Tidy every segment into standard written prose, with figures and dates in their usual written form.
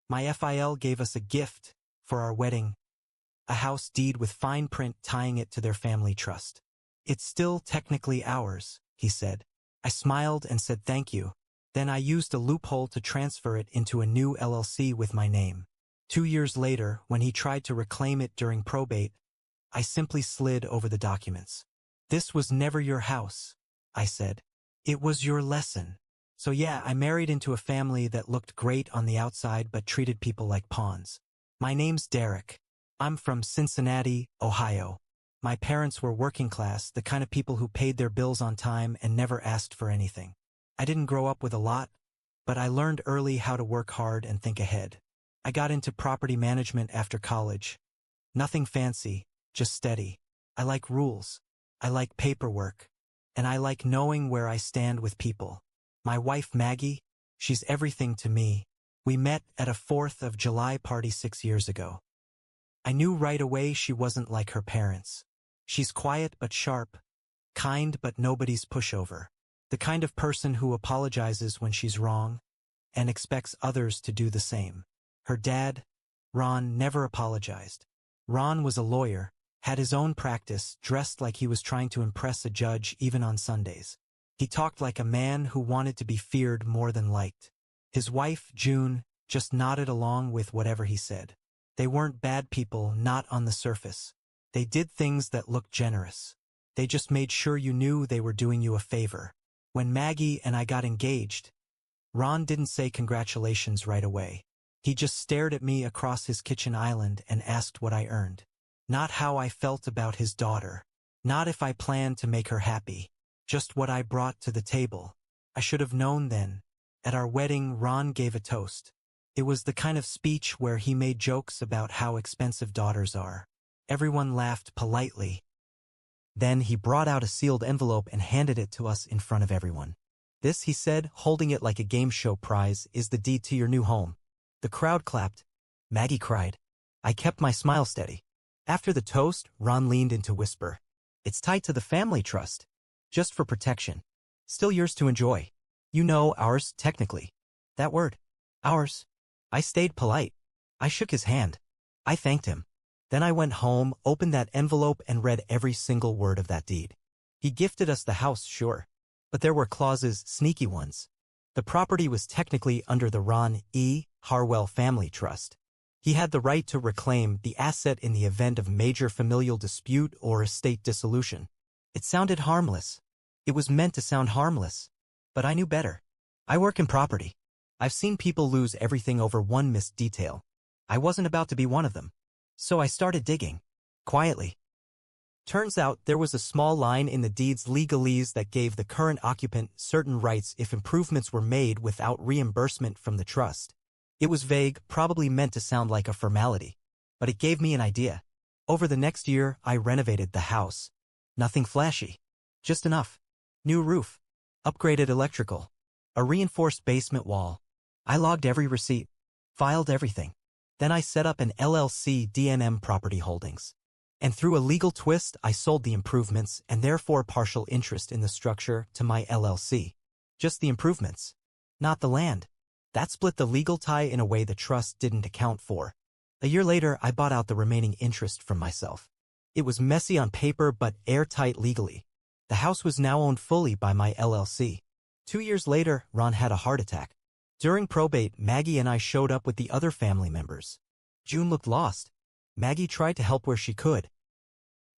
My FIL gave us a gift for our wedding, a house deed with fine print tying it to their family trust. It's still technically ours, he said. I smiled and said thank you. Then I used a loophole to transfer it into a new LLC with my name. 2 years later, when he tried to reclaim it during probate, I simply slid over the documents. This was never your house, I said. It was your lesson. So yeah, I married into a family that looked great on the outside but treated people like pawns. My name's Derek. I'm from Cincinnati, Ohio. My parents were working class, the kind of people who paid their bills on time and never asked for anything. I didn't grow up with a lot, but I learned early how to work hard and think ahead. I got into property management after college. Nothing fancy, just steady. I like rules. I like paperwork. And I like knowing where I stand with people. My wife Maggie, she's everything to me. We met at a 4th of July party 6 years ago. I knew right away she wasn't like her parents. She's quiet but sharp, kind but nobody's pushover. The kind of person who apologizes when she's wrong and expects others to do the same. Her dad, Ron, never apologized. Ron was a lawyer, had his own practice, dressed like he was trying to impress a judge even on Sundays. He talked like a man who wanted to be feared more than liked. His wife, June, just nodded along with whatever he said. They weren't bad people, not on the surface. They did things that looked generous. They just made sure you knew they were doing you a favor. When Maggie and I got engaged, Ron didn't say congratulations right away. He just stared at me across his kitchen island and asked what I earned. Not how I felt about his daughter. Not if I planned to make her happy. Just what I brought to the table. I should have known then. At our wedding, Ron gave a toast. It was the kind of speech where he made jokes about how expensive daughters are. Everyone laughed politely. Then he brought out a sealed envelope and handed it to us in front of everyone. This, he said, holding it like a game show prize, is the deed to your new home. The crowd clapped. Maggie cried. I kept my smile steady. After the toast, Ron leaned in to whisper. It's tied to the family trust. Just for protection. Still yours to enjoy. You know, ours, technically. That word. Ours. I stayed polite. I shook his hand. I thanked him. Then I went home, opened that envelope, and read every single word of that deed. He gifted us the house, sure. But there were clauses, sneaky ones. The property was technically under the Ron E. Harwell Family Trust. He had the right to reclaim the asset in the event of major familial dispute or estate dissolution. It sounded harmless. It was meant to sound harmless. But I knew better. I work in property. I've seen people lose everything over one missed detail. I wasn't about to be one of them. So I started digging. Quietly. Turns out there was a small line in the deed's legalese that gave the current occupant certain rights if improvements were made without reimbursement from the trust. It was vague, probably meant to sound like a formality. But it gave me an idea. Over the next year, I renovated the house. Nothing flashy. Just enough. New roof. Upgraded electrical. A reinforced basement wall. I logged every receipt. Filed everything. Then I set up an LLC DNM Property Holdings. And through a legal twist, I sold the improvements and therefore partial interest in the structure to my LLC. Just the improvements. Not the land. That split the legal tie in a way the trust didn't account for. A year later, I bought out the remaining interest from myself. It was messy on paper but airtight legally. The house was now owned fully by my LLC. 2 years later, Ron had a heart attack. During probate, Maggie and I showed up with the other family members. June looked lost. Maggie tried to help where she could.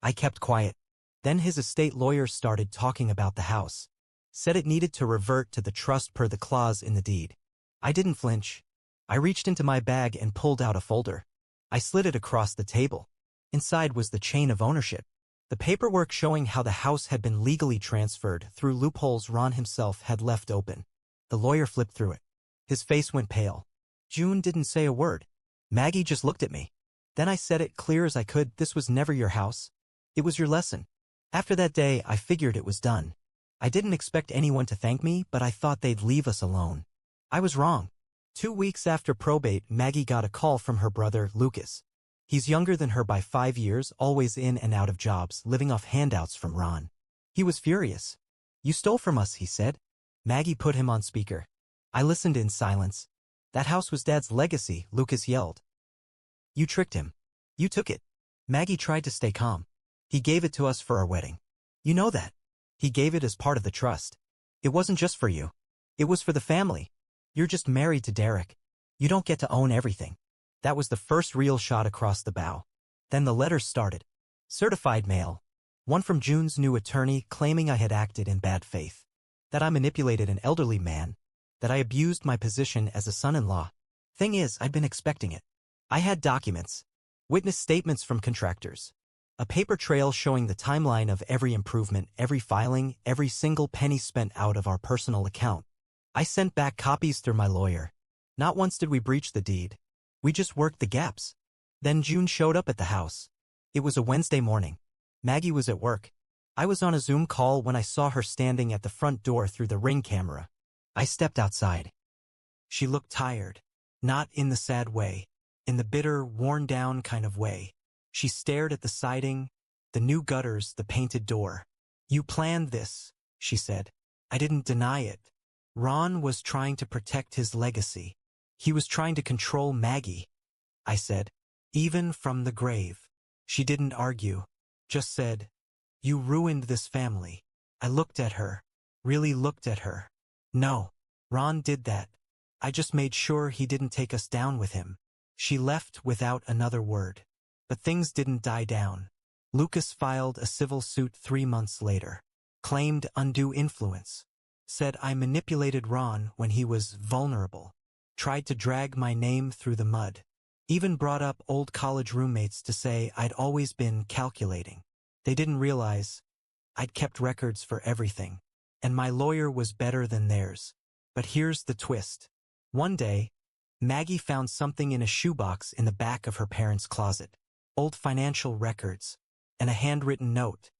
I kept quiet. Then his estate lawyer started talking about the house. Said it needed to revert to the trust per the clause in the deed. I didn't flinch. I reached into my bag and pulled out a folder. I slid it across the table. Inside was the chain of ownership. The paperwork showing how the house had been legally transferred through loopholes Ron himself had left open. The lawyer flipped through it. His face went pale. June didn't say a word. Maggie just looked at me. Then I said it clear as I could, this was never your house. It was your lesson. After that day, I figured it was done. I didn't expect anyone to thank me, but I thought they'd leave us alone. I was wrong. 2 weeks after probate, Maggie got a call from her brother, Lucas. He's younger than her by 5 years, always in and out of jobs, living off handouts from Ron. He was furious. You stole from us, he said. Maggie put him on speaker. I listened in silence. That house was Dad's legacy, Lucas yelled. You tricked him. You took it. Maggie tried to stay calm. He gave it to us for our wedding. You know that. He gave it as part of the trust. It wasn't just for you. It was for the family. You're just married to Derek. You don't get to own everything. That was the first real shot across the bow. Then the letters started. Certified mail. One from June's new attorney claiming I had acted in bad faith. That I manipulated an elderly man. That I abused my position as a son-in-law. Thing is, I'd been expecting it. I had documents. Witness statements from contractors. A paper trail showing the timeline of every improvement, every filing, every single penny spent out of our personal account. I sent back copies through my lawyer. Not once did we breach the deed. We just worked the gaps. Then June showed up at the house. It was a Wednesday morning. Maggie was at work. I was on a Zoom call when I saw her standing at the front door through the Ring camera. I stepped outside. She looked tired. Not in the sad way. In the bitter, worn-down kind of way. She stared at the siding, the new gutters, the painted door. You planned this, she said. I didn't deny it. Ron was trying to protect his legacy. He was trying to control Maggie, I said. Even from the grave. She didn't argue. Just said, you ruined this family. I looked at her. Really looked at her. No, Ron did that. I just made sure he didn't take us down with him. She left without another word. But things didn't die down. Lucas filed a civil suit 3 months later. Claimed undue influence. Said I manipulated Ron when he was vulnerable. Tried to drag my name through the mud. Even brought up old college roommates to say I'd always been calculating. They didn't realize I'd kept records for everything. And my lawyer was better than theirs. But here's the twist. One day, Maggie found something in a shoebox in the back of her parents' closet. Old financial records, and a handwritten note.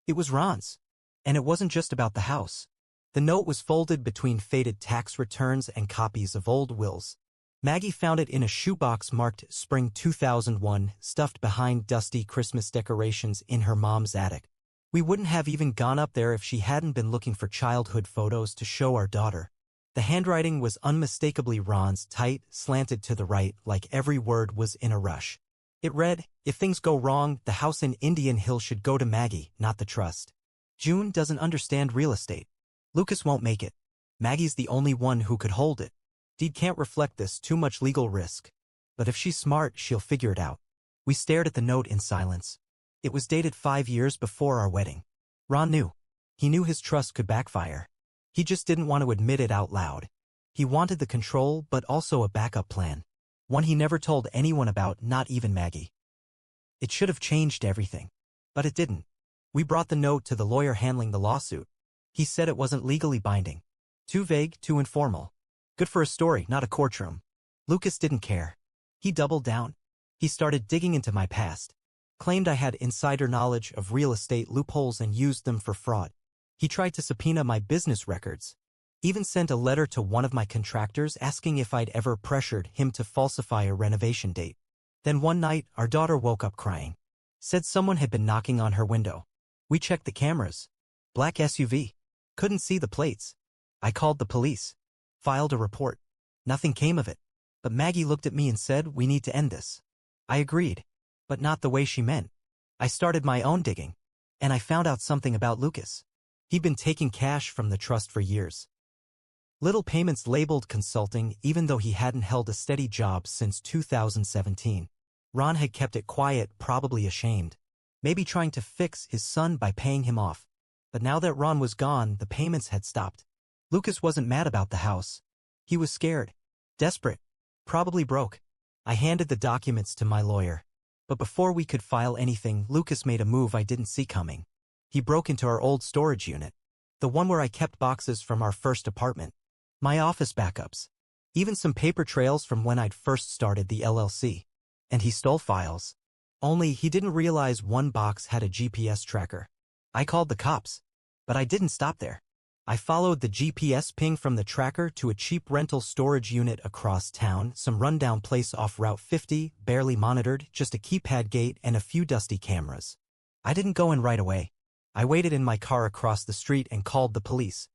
It was Ron's, and it wasn't just about the house. The note was folded between faded tax returns and copies of old wills. Maggie found it in a shoebox marked Spring 2001, stuffed behind dusty Christmas decorations in her mom's attic. We wouldn't have even gone up there if she hadn't been looking for childhood photos to show our daughter. The handwriting was unmistakably Ron's, tight, slanted to the right, like every word was in a rush. It read, if things go wrong, the house in Indian Hill should go to Maggie, not the trust. June doesn't understand real estate. Lucas won't make it. Maggie's the only one who could hold it. Deed can't reflect this, too much legal risk. But if she's smart, she'll figure it out. We stared at the note in silence. It was dated 5 years before our wedding. Ron knew. He knew his trust could backfire. He just didn't want to admit it out loud. He wanted the control, but also a backup plan. One he never told anyone about, not even Maggie. It should have changed everything. But it didn't. We brought the note to the lawyer handling the lawsuit. He said it wasn't legally binding. Too vague, too informal. Good for a story, not a courtroom. Lucas didn't care. He doubled down. He started digging into my past. Claimed I had insider knowledge of real estate loopholes and used them for fraud. He tried to subpoena my business records. Even sent a letter to one of my contractors asking if I'd ever pressured him to falsify a renovation date. Then one night, our daughter woke up crying. Said someone had been knocking on her window. We checked the cameras. Black SUV. Couldn't see the plates. I called the police. Filed a report. Nothing came of it. But Maggie looked at me and said, we need to end this. I agreed. But not the way she meant. I started my own digging. And I found out something about Lucas. He'd been taking cash from the trust for years. Little payments labeled consulting, even though he hadn't held a steady job since 2017. Ron had kept it quiet, probably ashamed. Maybe trying to fix his son by paying him off. But now that Ron was gone, the payments had stopped. Lucas wasn't mad about the house. He was scared. Desperate. Probably broke. I handed the documents to my lawyer. But before we could file anything, Lucas made a move I didn't see coming. He broke into our old storage unit. The one where I kept boxes from our first apartment. My office backups. Even some paper trails from when I'd first started the LLC. And he stole files. Only he didn't realize one box had a GPS tracker. I called the cops. But I didn't stop there. I followed the GPS ping from the tracker to a cheap rental storage unit across town, some rundown place off Route 50, barely monitored, just a keypad gate and a few dusty cameras. I didn't go in right away. I waited in my car across the street and called the police.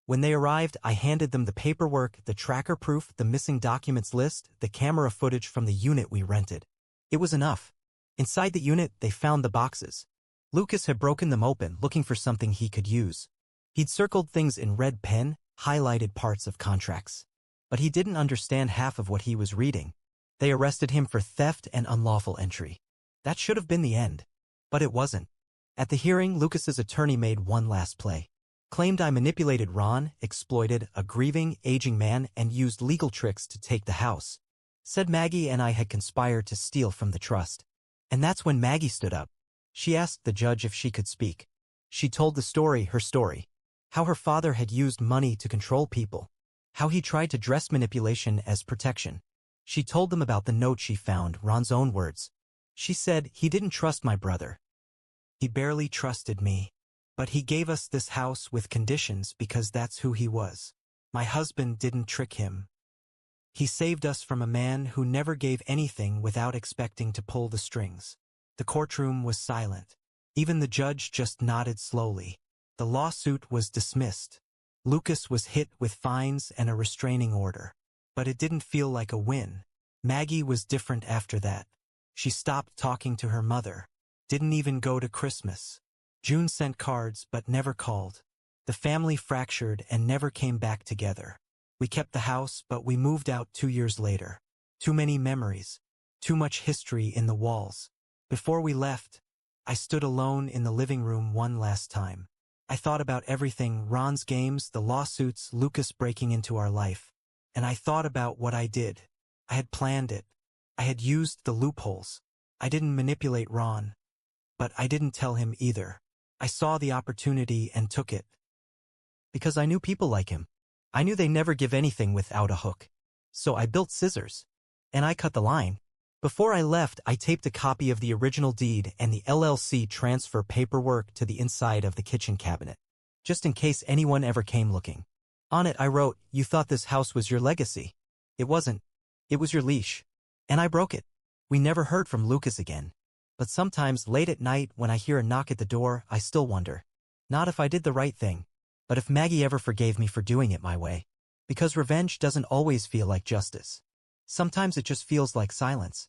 When they arrived, I handed them the paperwork, the tracker proof, the missing documents list, the camera footage from the unit we rented. It was enough. Inside the unit, they found the boxes. Lucas had broken them open, looking for something he could use. He'd circled things in red pen, highlighted parts of contracts. But he didn't understand half of what he was reading. They arrested him for theft and unlawful entry. That should have been the end. But it wasn't. At the hearing, Lucas's attorney made one last play. Claimed I manipulated Ron, exploited a grieving, aging man, and used legal tricks to take the house. Said Maggie and I had conspired to steal from the trust. And that's when Maggie stood up. She asked the judge if she could speak. She told the story, her story. How her father had used money to control people. How he tried to dress manipulation as protection. She told them about the note she found, Ron's own words. She said, he didn't trust my brother. He barely trusted me. But he gave us this house with conditions because that's who he was. My husband didn't trick him. He saved us from a man who never gave anything without expecting to pull the strings. The courtroom was silent. Even the judge just nodded slowly. The lawsuit was dismissed. Lucas was hit with fines and a restraining order. But it didn't feel like a win. Maggie was different after that. She stopped talking to her mother. Didn't even go to Christmas. June sent cards but never called. The family fractured and never came back together. We kept the house, but we moved out 2 years later. Too many memories. Too much history in the walls. Before we left, I stood alone in the living room one last time. I thought about everything, Ron's games, the lawsuits, Lucas breaking into our life. And I thought about what I did. I had planned it. I had used the loopholes. I didn't manipulate Ron. But I didn't tell him either. I saw the opportunity and took it. Because I knew people like him. I knew they never give anything without a hook. So I built scissors. And I cut the line. Before I left, I taped a copy of the original deed and the LLC transfer paperwork to the inside of the kitchen cabinet. Just in case anyone ever came looking. On it I wrote, you thought this house was your legacy. It wasn't. It was your leash. And I broke it. We never heard from Lucas again. But sometimes late at night when I hear a knock at the door, I still wonder. Not if I did the right thing, but if Maggie ever forgave me for doing it my way. Because revenge doesn't always feel like justice. Sometimes it just feels like silence.